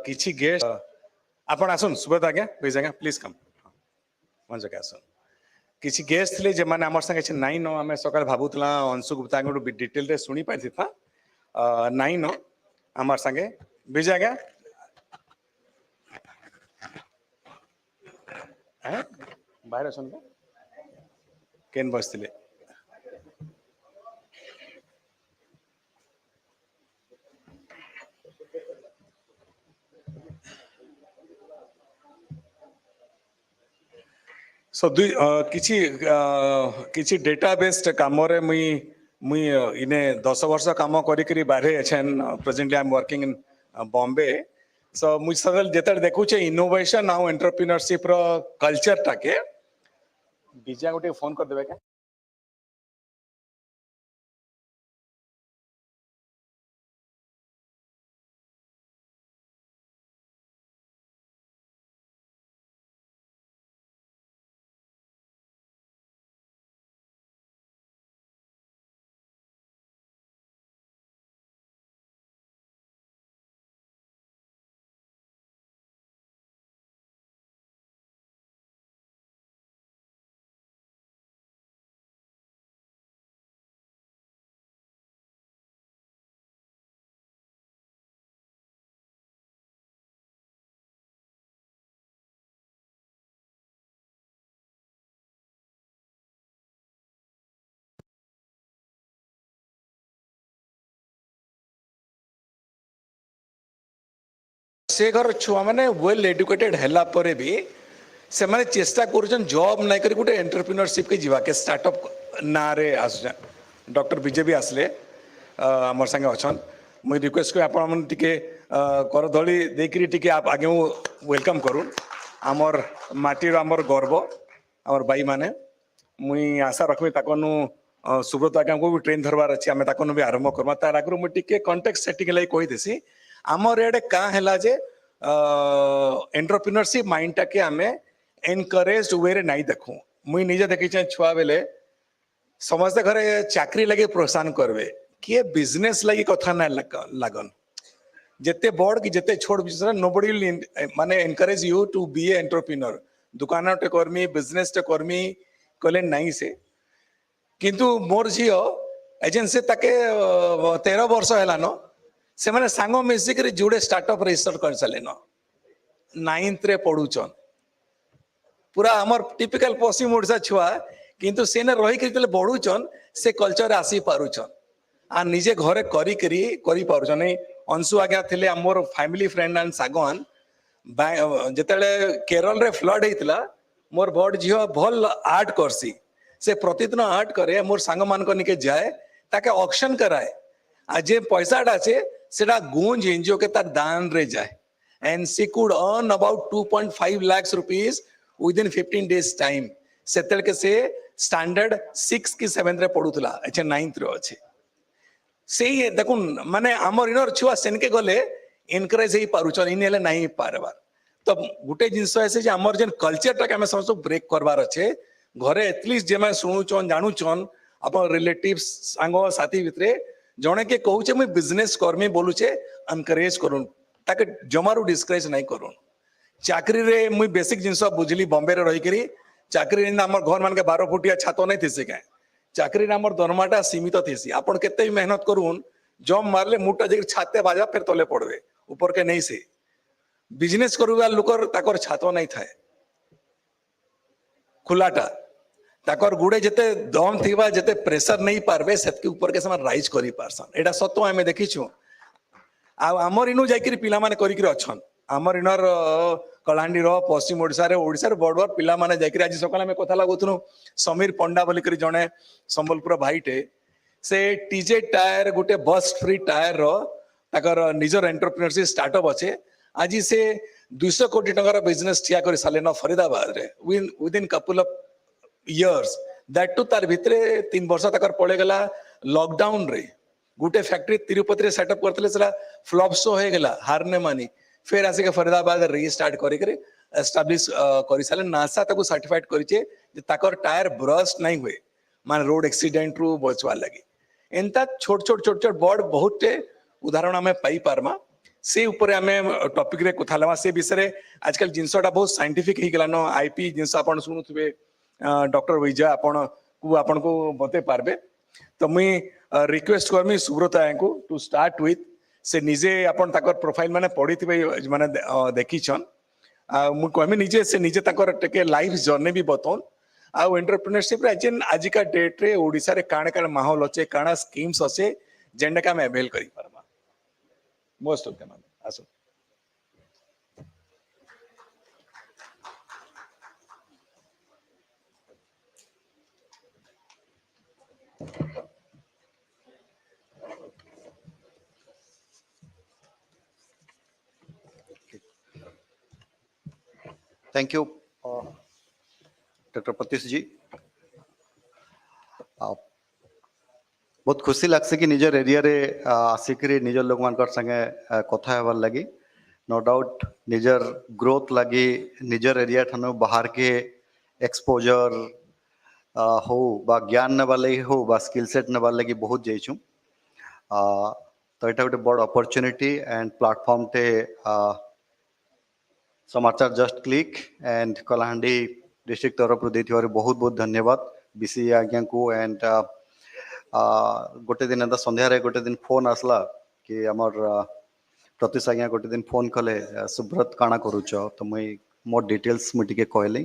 किछि गेस्ट आपण आसन सुब्रत आज्ञा प्लीज आज्ञा प्लीज कम वन जगह आसन किछि गेस्ट थे जे माने हमर संगे नाइ न आमे सकाळ भाबुतला अंशु गुप्ता को डिटेल रे सुनी पाइ था नाइ न हमर संगे विजय आज्ञा हैं बाहर आसन केन बसथिले सो किछि डेटा बेस्ड काम रे मुई इने 10 वर्ष काम करी बाहरे अछन presently I am working in Bombay so मुझ सगल जेतर देखुचे इनोवेशन आउ एंटरप्रेन्योरशिप रो कल्चर टाके विजय गोटे फोन कर देबे का से घर छुआ मैंने वेल एजुकेटेड हैला परे भी से माने चेष्टा करूछन जॉब नहीं करी गोटे एंटरप्रेन्योरशिप के जीवा के स्टार्टअप ना रे आस डॉक्टर विजय भी आसले हमर संगे अछन मुई रिक्वेस्ट को आपण मन टिके कर धली देकरी टिके आप आगे वेलकम करू हमर माटीर हमर गर्व हमर भाई माने मुई आशा रखबे ताकनु सुब्रत आज्ञा को भी ट्रेन धरबार अछि हमें ताकनु भी आरंभ करबा तार आगु मुई टिके कॉन्टेक्स्ट सेटिंग लई कहि देसी आमर एडे का हैला जे एंटरप्रेन्योरशिप माइंड टाके आमे एनकरेज वे रे नहीं देखू मुई निजे देखि छ छुआ बेले समस्त घरे चाकरी लगे प्रोत्साहन करबे किए बिजनेस लगी कथा ना लागन जेते बड़ कि जेते छोट बिजनेस नोबडी माने encourage you to be a entrepreneur दुकान टे कर्मी बिजनेस टे कर्मी कहले नहीं से किंतु मोर झियो एजेंसी ताके 13 वर्ष हैला न से माने सांगो मिसिक रे जुड़े स्टार्टअप रजिस्टर कर चले न 9th रे पढुचन पूरा हमर टिपिकल पश्चिम ओडिसा छुआ किंतु से ने रही के बढ़ुचन से कल्चर आसी पारुचन आ निजे घरे करी पारुचन अंशु आज्ञा थिले हमर फैमिली फ्रेंड एंड सागवान जेतेले केरल रे फ्लड हेतला मोर बड़ झियो भल आर्ट करसी से प्रतिदिन आर्ट करे मोर सांग मान को निके जाए ताके ऑक्शन कराए आ जे पैसाटा छे सेटा गोंज एनजीओ के तार दान रे जाए and she could earn about 2.5 lakh rupees within 15 days time सेतेल के से स्टैंडर्ड 6 की 7th रे पढुतला अच्छा 9th रे अछि से देखुन माने हमर इनर छुआ सेनके गले एनकरेज हे पारुचन इन हेले नहीं पारबार तो गुटे जिंस ऐसे जे हमर जेन कल्चर टा के हम समस्त ब्रेक करबार अछि घरे एटलीस्ट जे मैं सुनुचन जानुचन अपन रिलेटिव्स सांगो साथी भितरे जणे के कहूचे मैं बिजनेस कर्मी बोलुचे एनकरेज करूं ताके जमारू डिस्करेज नहीं करूं चाकरी रे मुई बेसिक जिंस बुझली बॉम्बे रे रही करी चाकरी हमर घर मान के 12 फुटिया छात नहीं थिसे के चाकरी रे हमर दरमाटा सीमित थिसी आपण केते भी मेहनत करूं जॉब मारले मुटा जे छाते बाजा फिर तले पड़वे ऊपर के नहीं से बिजनेस करूवा लोकर ताकर छात नहीं थाए खुलाटा ताकर गुड़े जेते दम थिबा जेते प्रेशर नहीं पारबे सेतके ऊपर के समान राइज करी पारसन एटा सत्य हमें देखिछु आ हमर इनु जाइकरी पिला माने करी करी अछन हमर इनर कलाहांडी रो पश्चिम ओडिसा रे बड़ बड़ पिला माने जाइकरी आज सकाळ में कथा लागुथनु समीर पंडा बोली करी जणे संबलपुर भाईटे से टीजे टायर गुटे बस फ्री टायर रो ताकर निजर एंटरप्रेन्योरशिप स्टार्टअप अच्छे आज से 200 कोटी टंकार बिजनेस ठिया कर साले न फरीदाबाद रे within couple of years that टू तार भितरे 3 वर्ष तक पड़े गला लॉकडाउन रे गुटे फैक्ट्री तिरुपति रे सेटअप करतले सला फ्लॉप शो हो गला हारने मानी फिर आसे के फरीदाबाद रीस्टार्ट करी करे एस्टैब्लिश करी साले नासा ताको सर्टिफाइड करिचे जे ताकर टायर ब्रस्ट नहीं हुए मान रोड एक्सीडेंट रु बचवा लगी एंता छोट छोट बड़ बहुते उदाहरण हमें पाई पारमा से ऊपर आमे टॉपिक रे कथा लवा से विषय रे आजकल जिनसटा बहुत साइंटिफिक ही गलानो आईपी जिनस आपण सुनुथबे डॉक्टर विजय आपण को बते पारबे तो मुई रिक्वेस्ट करमी सुब्रत को टू स्टार्ट विथ से निजे आपण ताकर प्रोफाइल माने पढिथिबे माने देखिछन मु कहमी निजे से निजे ताकर टेके लाइफ जर्नी भी बतौन आ एंटरप्रेन्योरशिप रे जेन आज का डेट रे ओडिसा रे काण काण माहौल अच्छे काण स्कीम्स अच्छे जेंडा का मैं अवेल करी पारमा मोस्ट ऑफ देम आसो थैंक यू डॉक्टर प्रत्युष जी बहुत खुशी लगसे कि निजर एरिया रे आसिक निजर लोक मान संगे कथा हेबार लगी नो डाउट निजर ग्रोथ लगी निजर एरिया ठानु बाहर के एक्सपोजर हो बा ज्ञान नबार लगी हो बा स्किल सेट नबार लगी बहुत जाइछु तो यहाँ गोटे बड़ अपॉर्चुनिटी एंड प्लेटफॉर्म टे समाचार just click and Kalahandi district तरफ देथिबार बहुत बहुत धन्यवाद बीसी आज्ञा को एंड गोटे दिन संध्या रे गोटे दिन फोन आसला कि आमर प्रत्युष आज्ञा गोटे दिन फोन कले सुब्रत काना करूच तो मुई मोर डिटेल्स मुझे कहली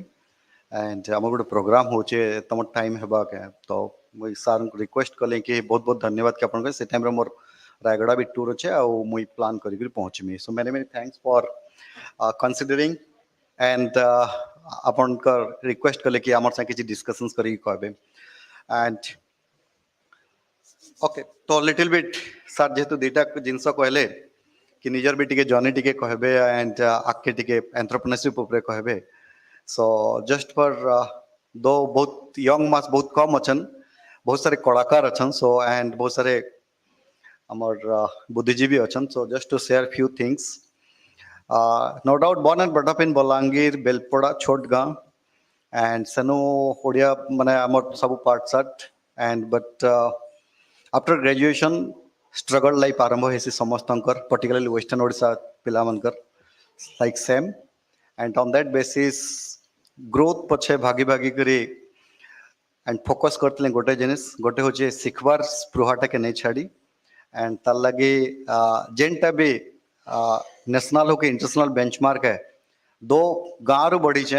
एंड आम गोटे प्रोग्राम होचे तुम टाइम हेबा के तो मुई सर रिक्वेस्ट कले कि बहुत बहुत धन्यवाद कि आपन से टाइम रे मोर रायगड़ा भी टूर अच्छे आ मुई प्लान करी पहुँचमी so many many thanks for considering and अपन रिक्वेस्ट कले कि आमर किसी डिस्कशंस करी कहबे एंड ओके तो लिटिल बिट सर जेहेतु दुईटा जिनस कहले कि निजर भी टिके जर्नी टिके कहबे एंड आके टिके एंटरप्रेन्योरशिप ऊपर कहबे सो जस्ट फॉर दो बहुत यंग मास बहुत कम अच्छन बहुत सारे कलाकार अच्छन सो एंड बहुत सारे आमर बुद्धिजीवी अच्छन so just to share few things no doubt born and brought up in Balangir, Belpoda, Chotgaon, and Sanu Odia Mane Amar Sabu part sat and but after graduation struggled life आरंभ हेसी समस्तांकर particularly Western Odisha पिलामनकर like same and on that basis growth पछे भागी भागी करी and focus करतले गोटे जिनिस गोटे होचे सिखबार स्पृहाटा के नहीं छाड़ी and तार लगे जेनटा भी नेशनल हो के इंटरनेशनल बेंचमार्क है दो गाँव रू बढ़ी छे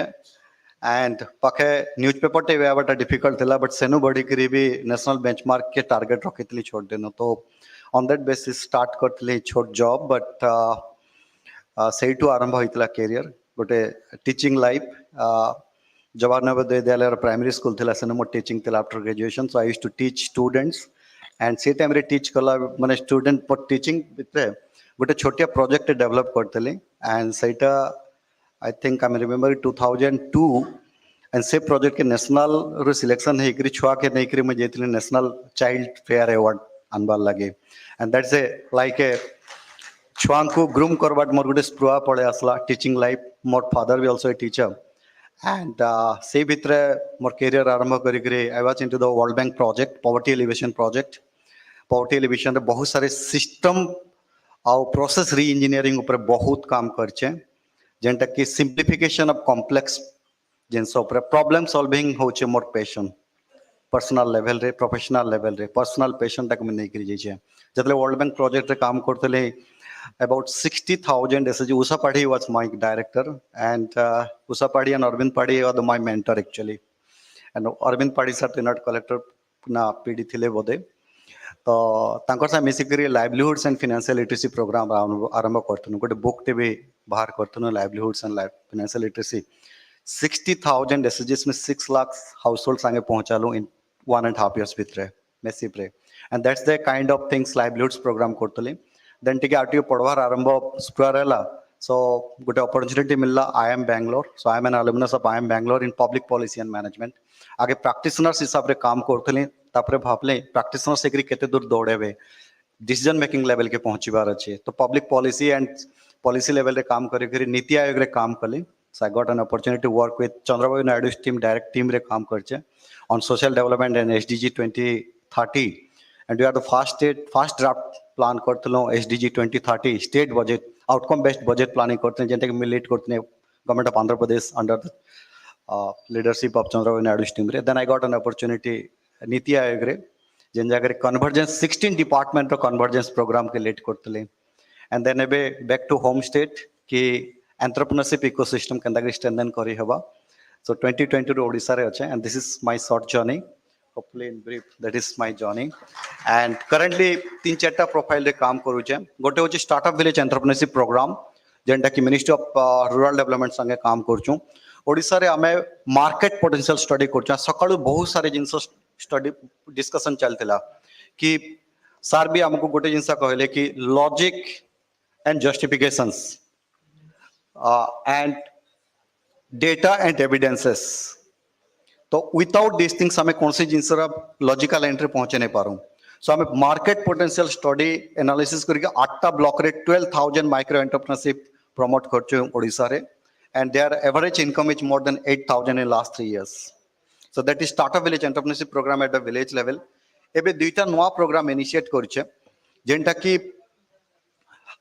एंड पाखे न्यूज़पेपर टे वेबाटा डिफिकल्ट थिला बट सेनु बढ़ी करी भी नेशनल बेंचमार्क के टारगेट रखितली छोड़ देनो तो ऑन दैट बेसिस स्टार्ट करतली छोट जॉब बट सेठू आरंभ होइतला करियर गोटे teaching life Jawahar Navodaya Vidyalaya primary school थिला सेनु मो टीचिंग थिला after graduation so I used to teach students and से टाइम रे टीच कला माने स्टूडेंट पर टीचिंग भितरे गोटे छोटिया प्रोजेक्ट डेवलप करतली एंड सेटा I think I remember 2002 and से प्रोजेक्ट के नेशनल रो सिलेक्शन है करी छुआ के नहीं करी मैं जेतली नेशनल चाइल्ड फेयर अवार्ड अनबार लगे and that's a like a छुआ को ग्रूम करबाट मोर गोटे स्पृहा पड़े आसला टीचिंग लाइफ मोर फादर भी आल्सो ए टीचर एंड से भितरे मोर करियर आरंभ करी I was into the world bank project poverty elevation project poverty elevation रे बहुत सारे सिस्टम आउ प्रोसेस री इंजीनियरिंग ऊपर बहुत काम करछे जेंटा कि सिंप्लिफिकेशन ऑफ कॉम्प्लेक्स जिनस ऊपर प्रॉब्लम सॉल्विंग होचे मोर पैशन पर्सनल लेवल रे प्रोफेशनल लेवल रे पर्सनल पैशन तक में नहीं करी जाइए जतले वर्ल्ड बैंक प्रोजेक्ट रे काम करतले about 60,000 SG Usha Padi was my director and Usha Padi and Arvind Padi were my mentor actually and Arvind Padi sir not collector na PD thile bode तो तांकर सा मिसिकरी livelihoods and financial literacy programme आरंभ करथुन गोटे book टे भी बाहर करथुन लाइवलीहुड्स एंड फाइनेंशियल लिटरेसी 60,000 एसएचजीस में 6 लाख हाउस होल्ड संगे पहुंचालु इन 1.5 years भितरे मेसिव रे and that's the kind of things livelihoods programme करतले देन टिके आरटीओ पढ़वार आरंभ स्क्वायर रहला सो गोटे अपॉर्चुनिटी मिलला IIM Bangalore so I am an alumnus of IIM Bangalore in public policy and management आगे प्रैक्टिशनर्स हिसाब रे काम करतले तापरे भापले प्रैक्टिशनर्स एकरी केते दूर दौड़ेबे डिसीजन मेकिंग लेवल के पहुंचीबार अच्छे तो public policy and policy level रे काम करी नीति आयोग रे काम कले so I got an opportunity to work with Chandrababu Naidu team direct team रे काम करछे on social development and SDG 2030 and we are the fast draft plan करथलो SDG 2030 state budget outcome based budget planning करथले जेंटा कि लेट करथने government of Andhra Pradesh under the leadership of Chandrababu Naidu's team. Then I got an opportunity Niti Aayog रे जेन जाकर convergence 16 department रो convergence program के late करथले, and then एबे back to home state कि entrepreneurship ecosystem केंदा के strengthen करी हबा. So 2020 रो ओडिसा रे अच्छे, and this is my short journey. Hopefully in brief, that is my journey. And currently, 3-4 profile रे काम करू छे. गोटे होची startup village entrepreneurship program, जेंटा कि Ministry of Rural Development संगे काम करछू. ओडिसा रे आमे market potential study करछू. सकाळू बहुत सारे जिंस study discussion चलतेला कि सर भी हमको गोटे जिंस कहले कि logic and justifications and data and evidences. तो विदाउट दिस थिंग्स हमें कौन सी जिनस लॉजिकल एंट्री पहुंचे नहीं पारूं. सो हमें मार्केट पोटेंशियल स्टडी एनालिसिस करके 8टा ब्लॉक रे 12,000 माइक्रो एंटरप्रेन्योरशिप प्रमोट करछो ओडिसा रे, and their average income is more than 8,000 in last 3 years. So that is startup village entrepreneurship programme at the village level. एबे दुईटा नवा प्रोग्राम इनिशिएट करछे जेंटा कि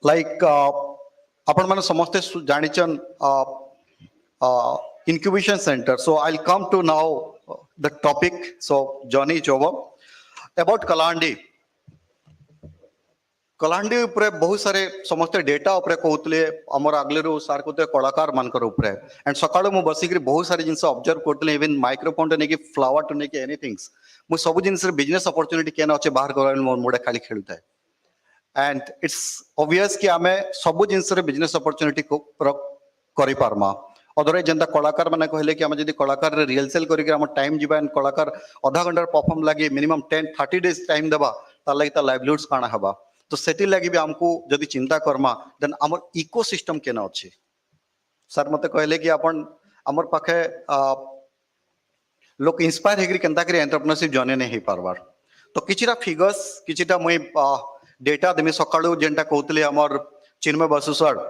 like आपण माने समस्त जानिचन incubation center. So I'll come to now the topic. So journey is over. About Kalahandi. Kalahandi उपरे बहुत सारे समस्त डेटा उपरे कहतले हमर अगले रो सार को कलाकार मानकर उपरे, एंड सकाळो मु बसी करी बहुत सारे जिंस ऑब्जर्व करतले इवन माइक्रोफोन ने कि फ्लावर टू ने कि एनीथिंग्स मु सब जिंस बिजनेस अपॉर्चुनिटी केना अछि बाहर करन मोडे खाली खेलुता है. एंड इट्स ऑब्वियस कि हमें सब जिंस रे बिजनेस अपॉर्चुनिटी को करि पारमा. अदरवाइज जेंता कलाकार माने कहले कि हम जदी कलाकार रे रिहर्सल करी के हम टाइम जिबा एंड कलाकार आधा घंटा परफॉर्म लागी मिनिमम 10-30 डेज टाइम देबा ता लागि ता लाइवलीहुड्स काना हबा. तो सेति लागि भी हमको जदी चिंता करमा देन हमर इकोसिस्टम केना अछि. सर मते कहले कि अपन हमर पाखे लोक इंस्पायर हेगरी केंता करी एंटरप्रेन्योरशिप जर्नी नै हे पारबार. तो किछिटा फिगर्स किछिटा मय डेटा देमी सकाळो जेंटा कहतले हमर चिन्मय बसु सर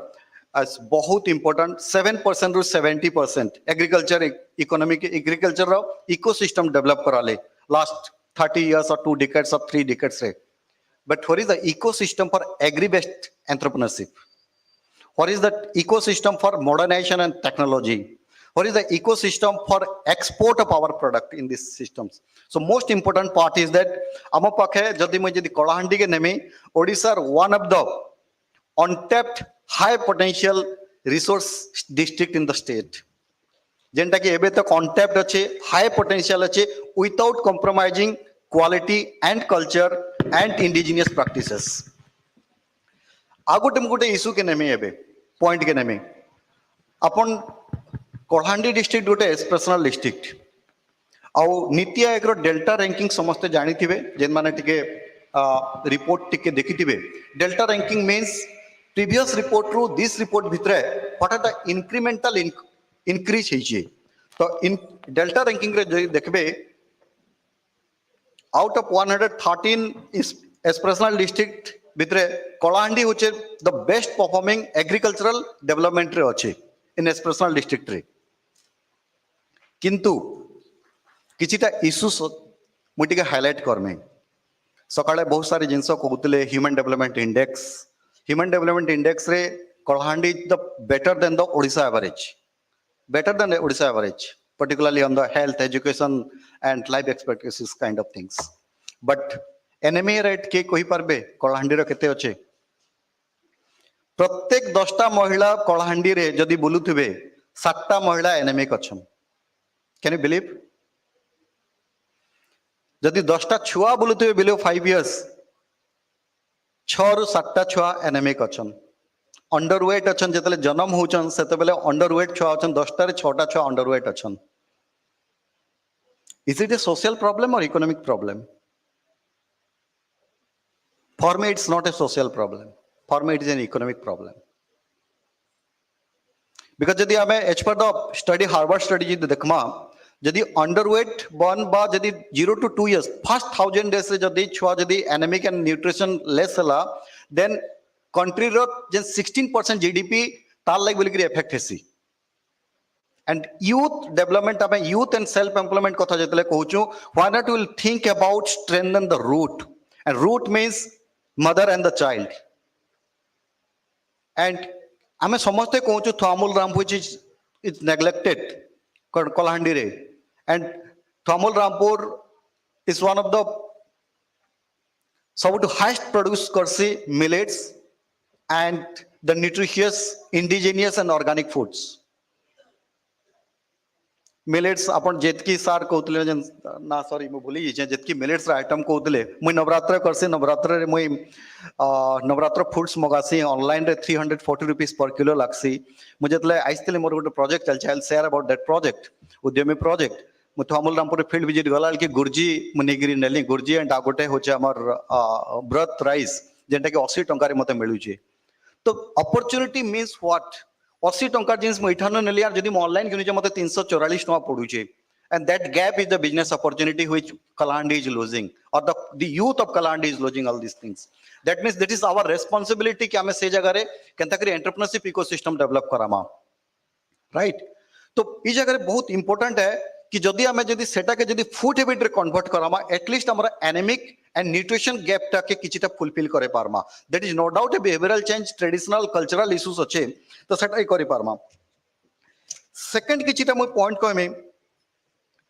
as बहुत important 7% ru 70% agriculture economic agriculture ro ecosystem develop karale last 30 years or 2 decades or 3 decades re. But what is the ecosystem for agri based entrepreneurship? What is the ecosystem for modernization and technology? What is the ecosystem for export of our product in these systems? So most important part is that ama pakhe jodi moi jodi Kalahandi ke nemi Odisha one of the untapped high potential resource district in the state. जेंटा कि एबे तक untapped अच्छे high potential अच्छे without compromising quality and culture and indigenous practices. आगुटे मुगुटे issue के नेमे एबे पॉइंट के नेमे अपन कलाहांडी डिस्ट्रिक्ट गोटे एक्सप्रेशनल डिस्ट्रिक्ट आउ नीति आयोग रो डेल्टा रैंकिंग समस्त जानी थिबे जेन माने टिके रिपोर्ट टिके देखि थिबे. Delta ranking means previous report ru this report bhitre what are the incremental increase heiche. तो in delta ranking रे देखबे out of 113 is expressional district bhitre Kalahandi होचे the best performing agricultural development रे अछि in expressional district रे. किंतु किछिटा issues मुटिके highlight करमे. सकाळे बहुत सारे जिंस कहतले human development index. Human Development Index re Kalahandi is the better than the Odisha average, better than the Odisha average, particularly on the health, education, and life expectancies kind of things. But NMA rate के कोई परबे Kalahandi रे केते अछि. प्रत्येक 10टा महिला Kalahandi रे जदी बुलुथिबे 7टा महिला एनेमिक अछन. Can you believe? जदी 10टा छुआ बुलुथिबे बिलो 5 years 6 ରୁ 7टा छुआ एनेमिक अछन. अंडरवेट अछन जेतले जन्म होचन सेते बेले अंडरवेट छुआ अछन 10टा रे 6टा छुआ underweight अछन. Is it a social problem or economic problem? For me it's not a social problem. For me it is an economic problem. Because जदि हमें as per the study Harvard study Dekhma जदि underweight बन बा जदि 0 to 2 years first 1000 days रे जदि छुआ जदि एनेमिक एंड न्यूट्रिशन लेस हला देन कंट्री रो जे 16% जीडीपी तार लाइक बोली इफेक्ट हेसी. एंड यूथ डेवलपमेंट हमें यूथ एंड सेल्फ एम्प्लॉयमेंट कथा जतले कहूछु why not will think about strengthen the root and root means mother and the child. And आमे समझते कहूँ Thamul Ram which is neglected Kalahandi re, and Thamul Rampur is one of the सबुठ highest produce करसी millets and the nutritious indigenous and organic foods. Millets आपण जेतकी सार कहतले ना sorry मु भूली जे जेतकी millets रा आइटम कहतले मुई नवरात्र करसे नवरात्र रे मुई नवरात्र फूड्स मगासी ऑनलाइन रे 340 रुपीस पर किलो लागसी मु जेतले आइसतले मोर गोटे प्रोजेक्ट चल चाइल शेयर अबाउट दैट प्रोजेक्ट उद्यमी प्रोजेक्ट मु अमूल रामपुर फील्ड विजिट गला कि गुर्जी मुनिगिरी नेली गुर्जी एंड आ गोटे होचे हमर व्रत राइस जेंटा कि 80 टंका रे मते मिलुची तो अपॉर्चुनिटी मींस व्हाट 80 टंका जिंस मु इठानो नेली यार जदी मु ऑनलाइन किनुचे मते 344 टका पडुचे and that gap is the business opportunity which Kalahandi is losing or the youth of Kalahandi is losing all these things. That means that is our responsibility कि हमें से जगह रे केनता करी एंटरप्रेन्योरशिप इकोसिस्टम डेवलप करामा right तो ई जगह रे बहुत इंपोर्टेंट है कि जदी हमें जदी सेटा के जदी फूड हैबिट रे कन्वर्ट करामा एटलीस्ट हमरा एनेमिक एंड न्यूट्रिशन गैप टा के किछिटा फुलफिल करे पारमा that is no doubt a behavioural change traditional cultural issues अच्छे तो सेटा करे पारमा सेकंड किछिटा मु पॉइंट कहमे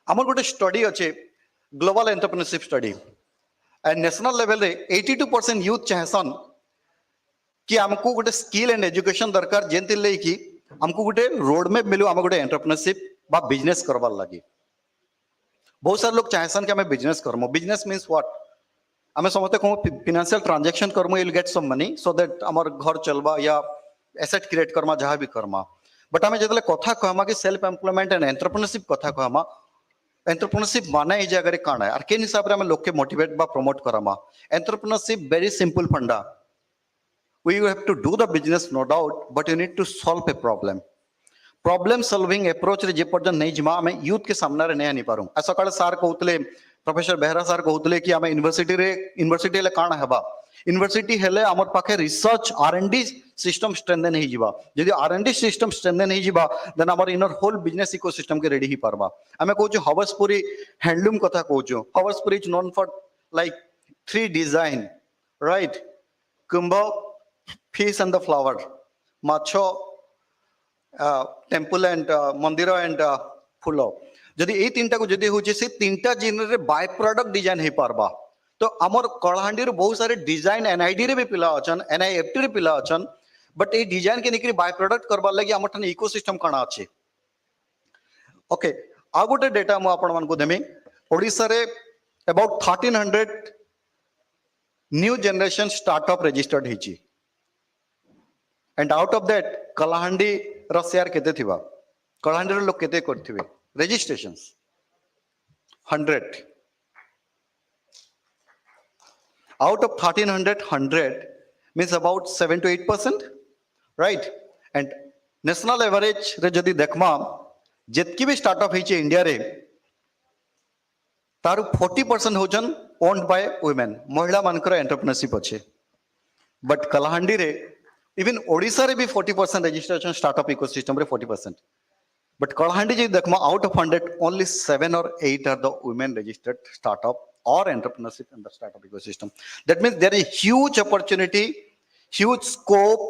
हमर गोटे स्टडी अच्छे global entrepreneurship study and national level रे 82% यूथ चाहसन कि हमको गोटे स्किल एंड एजुकेशन दरकार जेंति ले कि हमको गोटे रोड मैप मिलो हम गोटे एंटरप्रेन्योरशिप बा बिजनेस करबार लागि बहुत सारे लोग चाहसन कि हमें बिजनेस करमो बिजनेस मींस व्हाट हमें समझते कहूँ फाइनेंशियल ट्रांजैक्शन करमो you will get some money so that हमर घर चलबा या एसेट क्रिएट करमा जहां भी करमा बट हमें जतले कथा कहमा कि सेल्फ एम्प्लॉयमेंट एंड एंटरप्रेन्योरशिप कथा कहमा एंटरप्रेन्योरशिप माने ई जगह रे काना है और केन हिसाब रे हम लोग के मोटिवेट बा प्रमोट करामा entrepreneurship very simple funda we have to do the business no doubt but you need to solve a problem solving approach रे जे पर्यंत नहीं जिमा हमें यूथ के सामने रे नहीं पारू आ सकाळे सार कहउतले प्रोफेसर बेहरा सार कहउतले कि हमें यूनिवर्सिटी ले काना हेबा यूनिवर्सिटी हेले हमर पाखे रिसर्च आर&डी सिस्टम स्ट्रेंथन ही जिबा यदि आर&डी सिस्टम स्ट्रेंथन ही जिबा देन हमर इनर होल बिजनेस इकोसिस्टम के रेडी ही पारबा हमें कहउछु हवसपुरी हैंडलूम कथा कहउछु Habaspuri is known for like 3 design right कुंभ फिश एंड द फ्लावर माछो टेम्पल एंड मंदिर एंड फूल जदि ए तीनटा को जदि होचे से तीनटा जिन रे बाय प्रोडक्ट डिजाइन हे पारबा तो हमर कलाहांडी रे बहुत सारे डिजाइन एनआईडी रे भी पिला अछन एनआईएफटी रे पिला अछन बट ए डिजाइन के निकरी बाय प्रोडक्ट करबा लागि हमर ठन इकोसिस्टम काना अछि ओके आ गोटे डेटा मु आपण मान को देमी ओडिसा रे about 1300 new generation startup registered हिची and out of that Kalahandi रो शेयर केते थिबा कलाहांडी रो लोग केते करथिबे registrations 100 out of 1300 100 means about 7 to 8% right and national average रे जदी देखमा जेतकी भी स्टार्टअप हिचे इंडिया रे तारु 40% होजन ओन्ड बाय वुमेन महिला मानकर एंटरप्रेन्योरशिप अच्छे बट कलाहांडी रे इवन ओडिसा रे भी 40% रजिस्ट्रेशन स्टार्टअप इकोसिस्टम रे 40% बट कलाहांडी जी देखमा out of 100 only 7 or 8 are the women registered startup or entrepreneurship in the startup ecosystem. That means there is huge opportunity, huge scope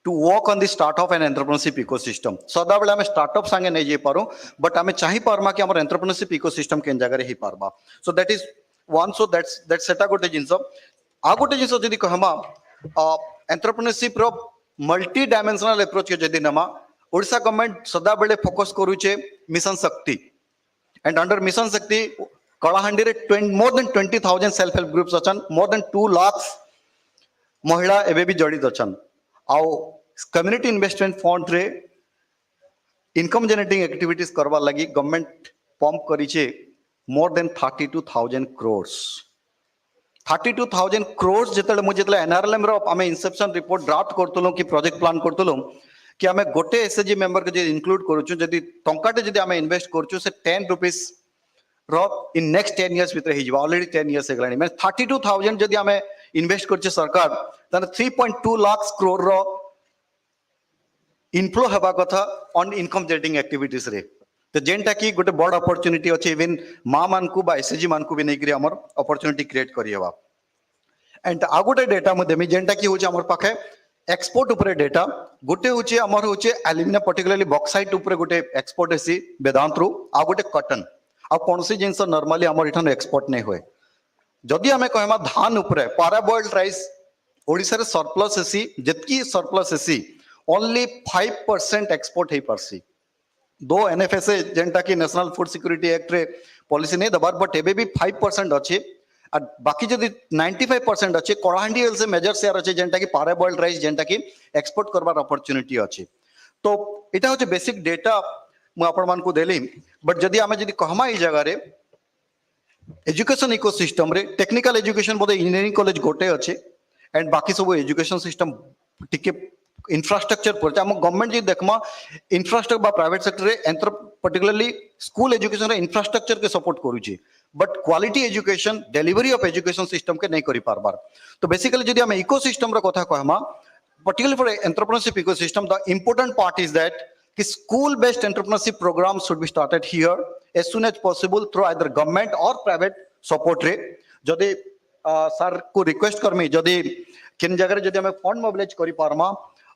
to work on the startup and entrepreneurship ecosystem. सदा बेला हमें startup संगे नहीं जे पारो, but हमें चाहिए पारमा कि हमारे entrepreneurship ecosystem के जगह रे ही पारबा. So that is one. So that's सेटा गोटे जिंसो. आ गोटे जिंसो जदी कहमा entrepreneurship रो multi dimensional approach के जदी नमा ओडिशा गवर्नमेंट सदा बेले फोकस करूचे मिशन शक्ति and under mission शक्ति कलाहांडी रे more than 20,000 self help groups अछन more than 2 लाख महिला एबे भी जड़ित अछन आउ कम्युनिटी इन्वेस्टमेंट फंड रे इनकम जनरेटिंग एक्टिविटीज करबा लागि गवर्नमेंट पंप करिचे more than 32,000 crores 32,000 crores जेतले मु जेतले एनआरएलएम रो हमें इंसेप्शन रिपोर्ट ड्राफ्ट करतलो कि प्रोजेक्ट प्लान करतलो कि हमें गोटे एसएचजी मेंबर के जे इंक्लूड करूछु जदी टंकाटे जदी हमें इन्वेस्ट करछु से 10 रुपीस in next 10 years भितर ही जिवा ऑलरेडी 10 years हेगलानी मैं 32,000 जदी हमें इन्वेस्ट करछे सरकार तने 3.2 लाख करोड़ रो इनफ्लो हेबा कथा ऑन इनकम जनरेटिंग एक्टिविटीज रे तो जेनटा की गोटे बड़ अपॉर्चुनिटी अछि इवन मां मान को बा एसएचजी मान को भी नै करी हमर अपॉर्चुनिटी क्रिएट करी हेबा एंड आ गोटे डेटा मु देमी जेनटा कि होचे हमर पाखे एक्सपोर्ट ऊपर डेटा गोटे होचे हमर होचे एल्युमिनियम पर्टिकुलरली बॉक्साइट ऊपर गोटे एक्सपोर्ट हेसी वेदांत रु आ गोटे कॉटन आ कोनसी जिंस नॉर्मली हमर इठन एक्सपोर्ट नै होय जदि हमें कहमा धान ऊपर पाराबॉइल्ड राइस ओडिसा रे सरप्लस हेसी जेतकी सरप्लस हेसी ओनली 5% एक्सपोर्ट हे परसी दो एनएफएसए जेनटा कि नेशनल फूड सिक्योरिटी एक्ट रे पॉलिसी नै दबार बट एबे भी 5% अछि आ बाकी जदि 95% अच्छे कलाहांडी से मेजर शेयर अच्छे जेनटा कि पाराबॉइल्ड राइस जेनटा कि एक्सपोर्ट करबार अपॉर्चुनिटी अच्छे तो इटा होचे बेसिक डेटा मु आपण मान को देली बट जदि आमे जदि कहमा ई जगह रे एजुकेशन इकोसिस्टम रे टेक्निकल एजुकेशन बोले इंजीनियरिंग कॉलेज गोटे अच्छे एंड बाकी सब एजुकेशन सिस्टम टिके इंफ्रास्ट्रक्चर पर हम गवर्नमेंट जी देखमा इंफ्रास्ट्रक्चर बा प्राइवेट सेक्टर रे पर्टिकुलरली स्कूल एजुकेशन रे इंफ्रास्ट्रक्चर के सपोर्ट करूची but quality education delivery of education system के नहीं करि पारबार तो बेसिकली जदि हम इकोसिस्टम रो कथा कहमा particularly for entrepreneurship ecosystem the important part is that कि school based entrepreneurship programme should be started here as soon as possible through either government or private support रे जदि सर को रिक्वेस्ट करमी जदि किन जगह रे जदि हम फंड मोबिलाइज करि पारमा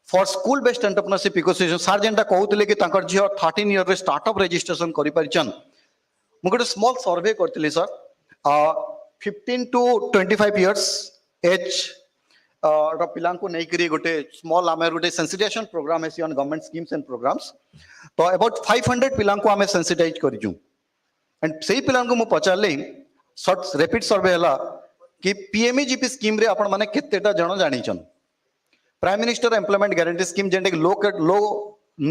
for school based entrepreneurship ecosystem sir जेंटा कहउतले कि तांकर जियो 13 ईयर रे स्टार्टअप रजिस्ट्रेशन करि परिचन मु गोटे स्मॉल सर्वे करथिली सर 15 टू 25 इयर्स एज रो पिलां को नै करी गोटे स्मॉल आमे गोटे सेंसिटाइजेशन प्रोग्राम हेसी on government schemes and programmes तो अबाउट 500 पिलां को आमे सेंसिटाइज करिजु एंड सेही पिलां को मु पचारले शॉर्ट रैपिड सर्वे हला कि पीएमईजीपी स्कीम रे आपण माने केतेटा जण जानिचन prime minister employment guarantee scheme जेंटे लो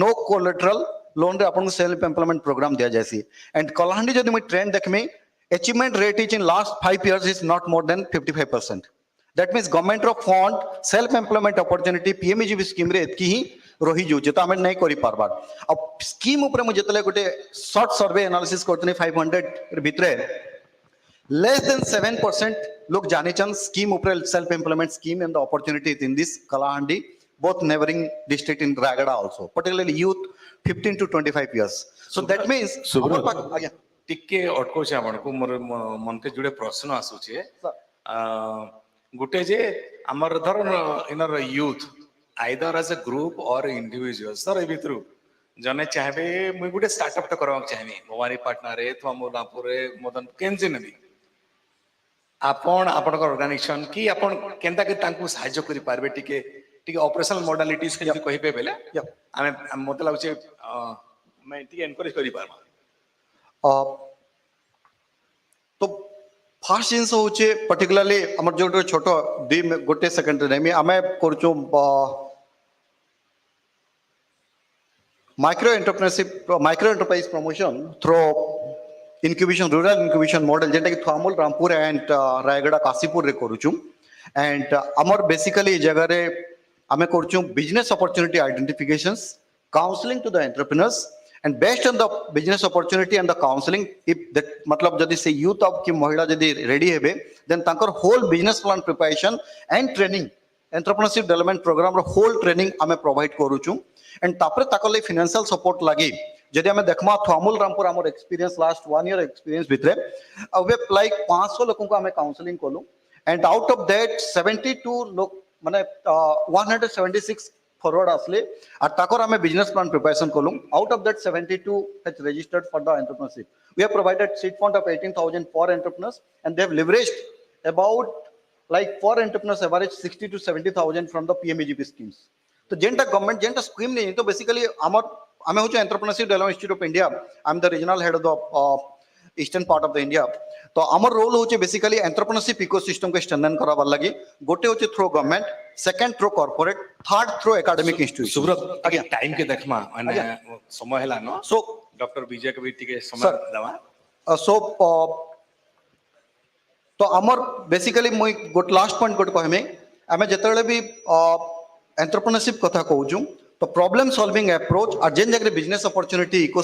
नो कोलेटरल लोन रे आपन सेल्फ एम्प्लॉयमेंट प्रोग्राम दिया जायसी एंड कलाहांडी जदि मैं ट्रेंड देखमी achievement rate is in last 5 years is not more than 55% that means government रो fund self employment opportunity PMEGP scheme रे एतकी ही रही जो जेता हमें नहीं करि पारबार अब स्कीम ऊपर मु जतले गोटे शॉर्ट सर्वे एनालिसिस करतनी 500 रे भितरे लेस देन 7% लोग जानिचन स्कीम ऊपर self employment scheme and the opportunity in this Kalahandi both neighboring district in Ragada also particularly youth 15 to 25 years so that means Subrat टिके अटको छे हमन को मोर मन के जुड़े प्रश्न आसु छे गुटे जे हमर धर इनर youth either as a group or individual सर ए भितरु जने चाहबे मुई गुटे स्टार्टअप त करवा चाहनी भवानी पाटना रे अथवा मोलापुर रे मदन केनजे नबी आपन आपन ऑर्गेनाइजेशन की आपन केनता के तांकु सहायता करि पारबे टिके ऑपरेशनल मॉडलिटीज के कहि पे बेले हमें मत लागु छे मैं टिके एनकरेज करि पारबा तो फास्ट जिंस होचे पर्टिकुलरली हमर जो छोटो दी गोटे सेकंड रे हमें करचो micro enterprise promotion through incubation rural incubation model जेंटा कि थामुल रामपुर एंड रायगड़ा काशीपुर रे करूचु एंड हमर बेसिकली जगह रे हमें करचु business opportunity identifications counselling to the entrepreneurs and based on the business opportunity and the counselling if that मतलब जदि से यूथ ऑफ की महिला जदि रेडी हेबे देन तांकर whole business plan preparation and training entrepreneurship development programme रो whole training हमें प्रोवाइड करूचु एंड तापर ताकले फाइनेंशियल सपोर्ट लागि जदि हमें देखमा थामुल रामपुर हमर एक्सपीरियंस लास्ट 1 ईयर एक्सपीरियंस भितरे अब लाइक 500 लोगों को हमें काउंसलिंग कोलु एंड आउट ऑफ दैट 72 लोग माने 176 फॉरवर्ड असले और ताकर हमें बिजनेस प्लान प्रिपरेशन कोलु out of that 72 has registered for the entrepreneurship we have provided seed fund of 18,000 for entrepreneurs and they have leveraged about like for entrepreneurs average 60 to 70,000 from the PMEGP schemes तो जेंटा government जेंटा scheme नहीं तो basically हमर हमें हो entrepreneurship development institute of India I am the regional head of the eastern part of the India तो आमर role होचे basically entrepreneurship ecosystem के स्ट्रेंथन कराबार लागि गोटे होचे through government second through corporate third through academic institution Subrata आगे time के देखमा माने समय हैला न सो डॉक्टर विजय के भी टिके समय दवा सो तो आमर बेसिकली मुई गोट लास्ट पॉइंट गोट कहमे हमें जतले भी एंटरप्रेन्योरशिप कथा कहूछु तो प्रॉब्लम सॉल्विंग अप्रोच और जेन जगह बिजनेस अपॉर्चुनिटी इको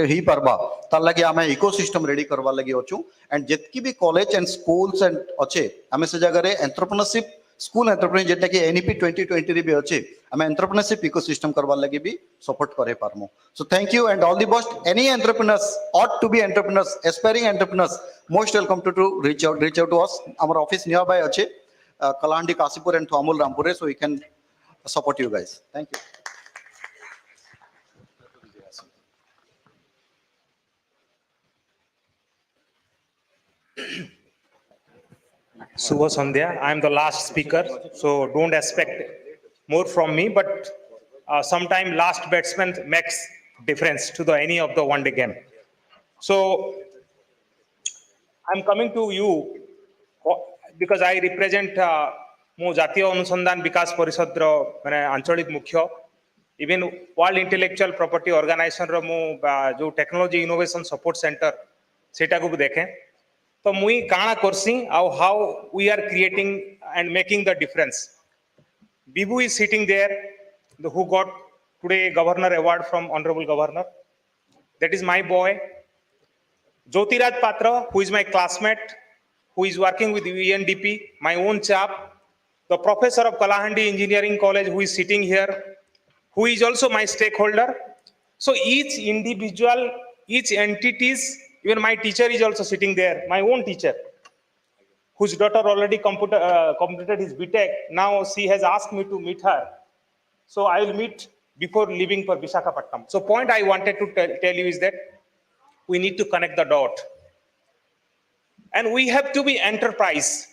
ही पारबा तार लगे आमे इकोसिस्टम रेडी करवा लगी अछु एंड जेतकी भी कॉलेज एंड स्कूल्स एंड अच्छे आमे से जगह रे एंटरप्रेन्योरशिप स्कूल एंटरप्रेन्योर जेटा कि एनईपी 2020 रे भी अच्छे आमे एंटरप्रेन्योरशिप इकोसिस्टम करवा लगी भी सपोर्ट करे पारमो so thank you and all the best any entrepreneurs ought to be entrepreneurs aspiring entrepreneurs most welcome to reach out to us our office nearby अच्छे Kalahandi, Kasipur, and Thamul, Rampur, so we can support you guys. Thank you. Subha Sandhya. I am the last speaker, so don't expect more from me. But sometime last batsman makes difference to the any of the one-day game. So I'm coming to you because I represent mo Jatiya Anusandhan Vikas Parishadra mane Anchalik Mukhya. Even World Intellectual Property Organization रो मु जो technology innovation support centre सेटा को भी देखें तो मुई काना करसी how we are creating and making the difference. Bibu is sitting there, who got today Governor Award from Honorable Governor. That is my boy. Jyotiraj Patra, who is my classmate, who is working with UNDP, my own chap. The professor of Kalahandi Engineering College, who is sitting here, who is also my stakeholder. So each individual, each entities, even my teacher is also sitting there, my own teacher, whose daughter already completed his BTech. Now she has asked me to meet her. So I will meet before leaving for Visakhapatnam. So point I wanted to tell you is that we need to connect the dot. And we have to be enterprise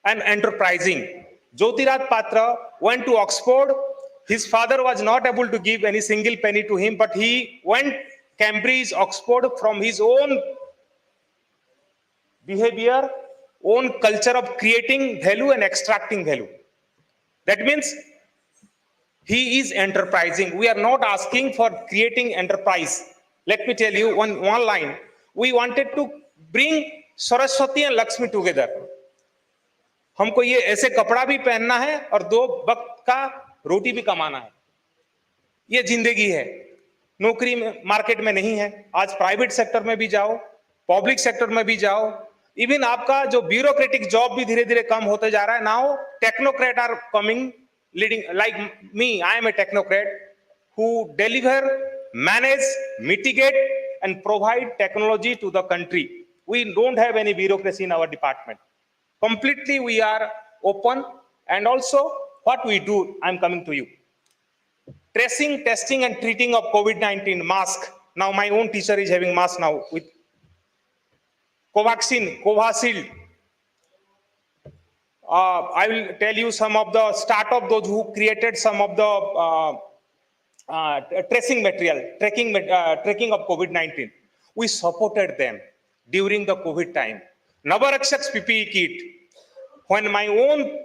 and enterprising. Jyotiraj Patra went to Oxford. His father was not able to give any single penny to him, but he went Cambridge, Oxford from his own behavior, own culture of creating value and extracting value. That means he is enterprising. We are not asking for creating enterprise. Let me tell you one line. We wanted to bring Saraswati and Lakshmi together. हमको ये ऐसे कपड़ा भी पहनना है और 2 वक्त का रोटी भी कमाना है. ये जिंदगी है. नौकरी में मार्केट में नहीं है. आज प्राइवेट सेक्टर में भी जाओ, पब्लिक सेक्टर में भी जाओ. इवन आपका जो ब्यूरोक्रेटिक जॉब भी धीरे धीरे कम होते जा रहा है. Now technocrat are coming, leading like me. I am a technocrat who deliver, manage, mitigate and provide technology to the country. We don't have any bureaucracy in our department. Completely we are open. And also what we do, I'm coming to you. Tracing, testing and treating of COVID-19 mask. Now my own teacher is having mask now with Covaxin, Covishield. I will tell you some of the startup, those who created some of the tracing material, tracking of COVID-19. We supported them during the COVID time. Navarakshak's PPE kit. When my own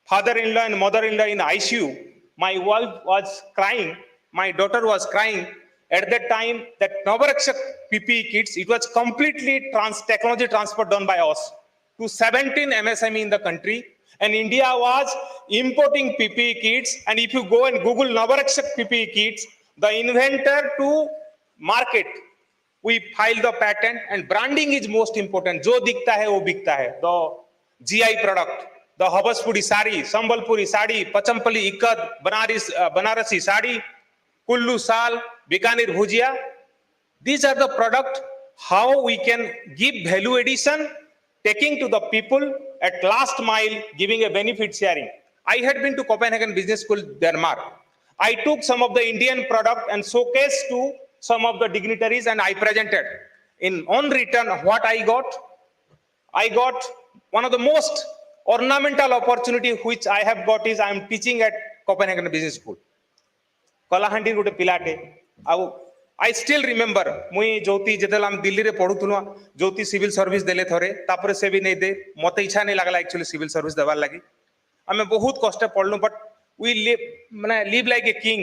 father-in-law and mother-in-law in ICU, my wife was crying, my daughter was crying. At that time, that Navarakshak PPE kits, it was completely technology transfer done by us to 17 MSME in the country, and India was importing PPE kits. And if you go and Google Navarakshak PPE kits, the inventor to market, we file the patent, and branding is most important. Jo dikhta hai, wo bikta hai. The GI product, the Habaspuri sari, Sambalpuri sari, Pachampali ikat, Banarasi sari, Kullu sal, Bikaner bhujia. These are the product, how we can give value addition, taking to the people at last mile, giving a benefit sharing. I had been to Copenhagen Business School, Denmark. I took some of the Indian product and showcased to some of the dignitaries, and I presented. In on return, what I got one of the most ornamental opportunity which I have got is I am teaching at Copenhagen Business School. Kalahandi gote pilate. I still remember, मुई ज्योति जेतेला हम दिल्ली रे पढुथुनो ज्योति civil service देले थरे तापरे से भी नहीं दे मते इच्छा नहीं लागला एक्चुअली सिविल सर्विस देवार लागि हमें बहुत कष्ट पढलु बट वी लिव माने लिव लाइक ए किंग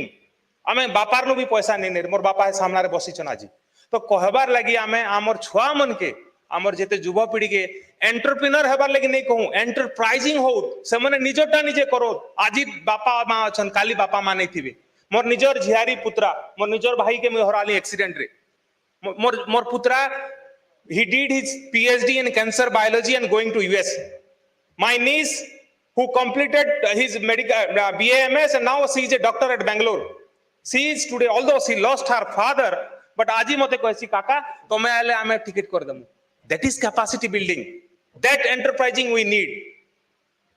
हमें बापार नो भी पैसा नहीं ने मोर बापा है सामने रे बसिछन आजी तो कहबार लागि हमें हमर छुआ मन के हमर जेते युवा पीढ़ी के एंटरप्रेन्योर हेबार लागि नहीं कहूं एंटरप्राइजिंग हो से माने निजटा निजे करो आजी बापा मा अछन काली बापा मा नहीं थिबे मोर निजर झियारी पुत्रा मोर निजर भाई के हराली एक्सीडेंट रे मोर पुत्रा he did his PhD in cancer biology and going to US. My niece who completed his medical BAMS and now she is a doctor at Bangalore. She is today, although she lost her father, but aji mate कहसी काका तमे आले आमे ticket कर दमु. That is capacity building. That enterprising we need.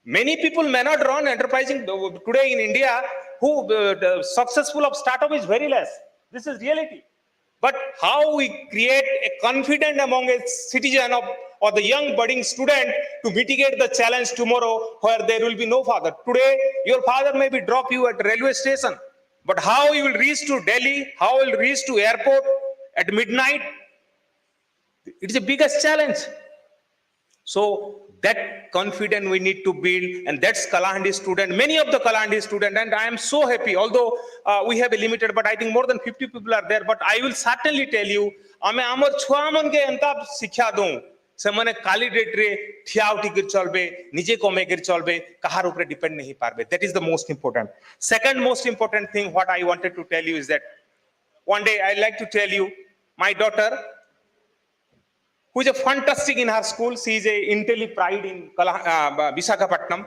Many people may not run enterprising today in India who the successful of startup is very less. This is reality. But how we create a confidence among a citizen of or the young budding student to mitigate the challenge tomorrow where there will be no father. Today, your father may be drop you at railway station, but how you will reach to Delhi, how you will reach to airport at midnight, it is the biggest challenge. So that confidence we need to build, and that's Kalahandi student, many of the Kalahandi student, and I am so happy, although we have a limited, but I think more than 50 people are there, but I will certainly tell you, ame amar chua man ke enta शिक्षा दूं, semane candidate re ठिया उठी कर चलबे, निजे कमे कर चलबे, कहार ऊपर depend नहीं पारबे. That is the most important. Second most important thing, what I wanted to tell you is that one day I like to tell you, my daughter, who is a fantastic in her school. She is a Intelli Pride in Visakhapatnam.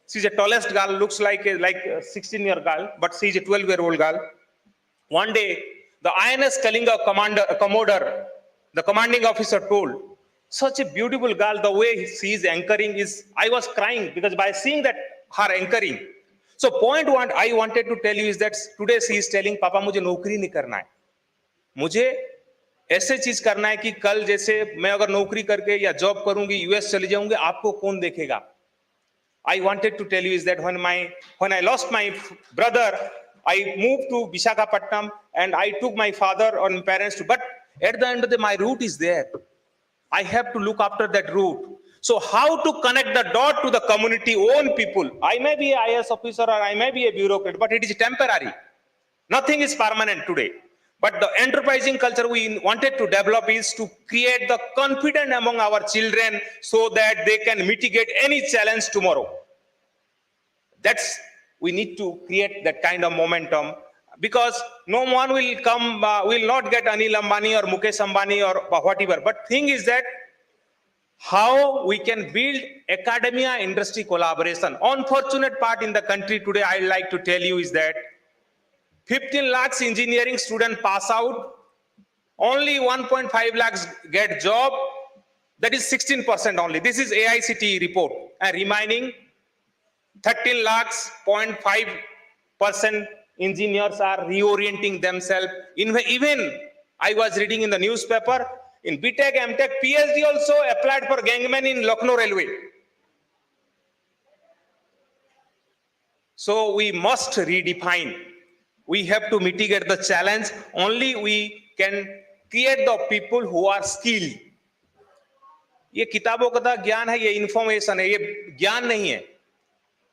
She is the tallest girl, looks like a 16-year girl, but she is a 12-year-old girl. One day, the INS Kalinga Commodore, the commanding officer told, such a beautiful girl, the way she is anchoring is, I was crying because by seeing that her anchoring. So point one I wanted to tell you is that today she is telling, Papa, मुझे नौकरी नहीं करना है. मुझे ऐसे चीज करना है कि कल जैसे मैं अगर नौकरी करके या जॉब करूंगी यूएस चले जाऊंगी आपको कौन देखेगा. I wanted to tell you is that when I lost my brother, I moved to Visakhapatnam and I took my father or parents to, but at the end of the day, my route is there. I have to look after that route. So how to connect the dot to the community own people? I may be an IAS officer or I may be a bureaucrat, but it is temporary. Nothing is permanent today. But the enterprising culture we wanted to develop is to create the confidence among our children so that they can mitigate any challenge tomorrow. That's, we need to create that kind of momentum because no one will come, will not get Anil Ambani or Mukesh Ambani or whatever. But thing is that how we can build academia industry collaboration. Unfortunate part in the country today, I like to tell you is that 15 lakhs engineering student pass out, only 1.5 lakhs get job, that is 16% only. This is AICTE report. And remaining 13 lakhs, 0.5% engineers are reorienting themselves. Even I was reading in the newspaper, in BTech, MTech, PhD also applied for gangman in Lucknow Railway. So we must redefine. We have to mitigate the challenge. Only we can create the people who are skilled. ये किताबों का ज्ञान है, ये information है, ये ज्ञान नहीं है.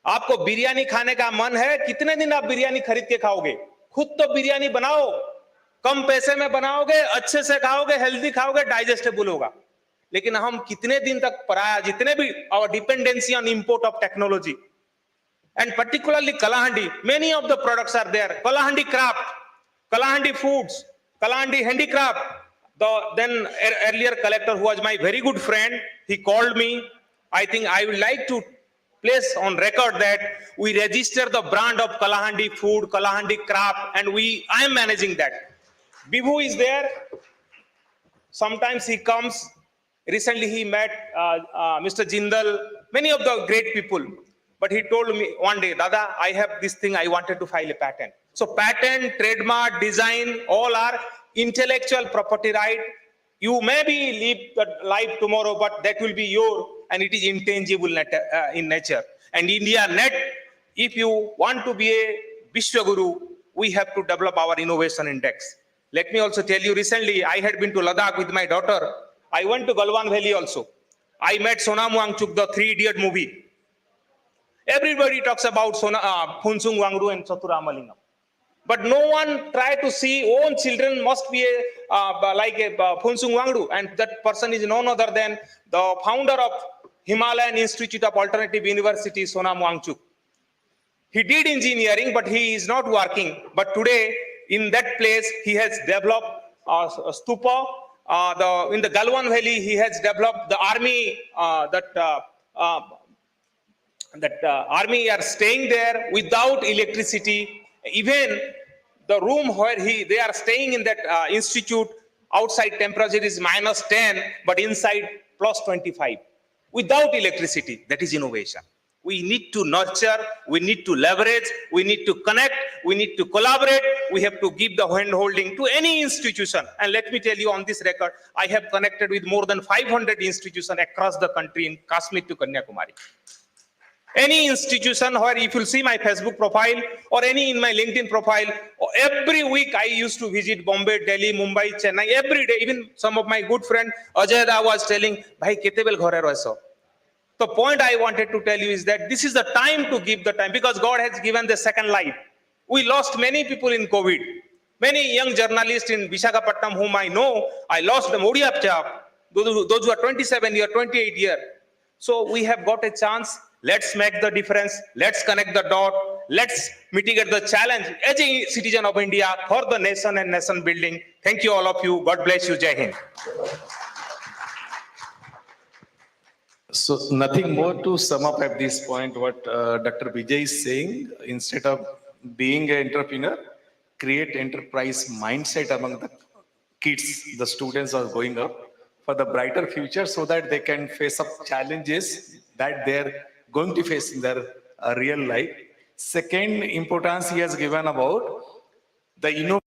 आपको बिरयानी खाने का मन है, कितने दिन आप बिरयानी खरीद के खाओगे? खुद तो बिरयानी बनाओ, कम पैसे में बनाओगे, अच्छे से खाओगे, हेल्दी खाओगे, डाइजेस्टेबल होगा. लेकिन हम कितने दिन तक पराया, जितने भी our dependency on import of technology. And particularly Kalahandi, many of the products are there. Kalahandi craft, Kalahandi foods, Kalahandi handicraft. The then earlier collector, who was my very good friend, he called me. I think I would like to place on record that we register the brand of Kalahandi food, Kalahandi craft, and I am managing that. Bibhu is there. Sometimes he comes. Recently he met Mr. Jindal, many of the great people. But he told me one day, Dada, I have this thing, I wanted to file a patent. So patent, trademark, design, all are intellectual property right. You may be live tomorrow, but that will be your, and it is intangible in nature. And India net, if you want to be a Vishwaguru, we have to develop our innovation index. Let me also tell you, recently I had been to Ladakh with my daughter. I went to Galwan Valley also. I met Sonam Wangchuk, the 3 Idiot movie. Everybody talks about Phuntsung Wangru and Chaturamalinam. But no one tried to see own children must be like a Phuntsung Wangru. And that person is none other than the founder of Himalayan Institute of Alternative University, Sonam Wangchuk. He did engineering, but he is not working. But today, in that place, he has developed a stupa. In the Galwan Valley, he has developed the army army are staying there without electricity. Even the room where they are staying in that institute, outside temperature is -10, but inside +25. Without electricity, that is innovation. We need to nurture, we need to leverage, we need to connect, we need to collaborate, we have to give the hand holding to any institution. And let me tell you on this record, I have connected with more than 500 institutions across the country in Kashmir to Kanyakumari. Any institution where if you see my Facebook profile or any in my LinkedIn profile, every week I used to visit Bombay, Delhi, Mumbai, Chennai, every day. Even some of my good friend Ajay Da was telling, "Bhai, kete bel ghare roiso." The point I wanted to tell you is that this is the time to give the time because God has given the second life. We lost many people in COVID. Many young journalists in Visakhapatnam whom I know, I lost them. Those who are 27 year, 28 year. So we have got a chance. Let's make the difference. Let's connect the dot. Let's mitigate the challenge as a citizen of India for the nation and nation building. Thank you all of you. God bless you. Jai Hind. So nothing more to sum up at this point what Dr. Bijay is saying. Instead of being an entrepreneur, create enterprise mindset among the kids, the students are going up for the brighter future so that they can face up challenges that they're going to face in their real life. Second importance he has given about the innovation.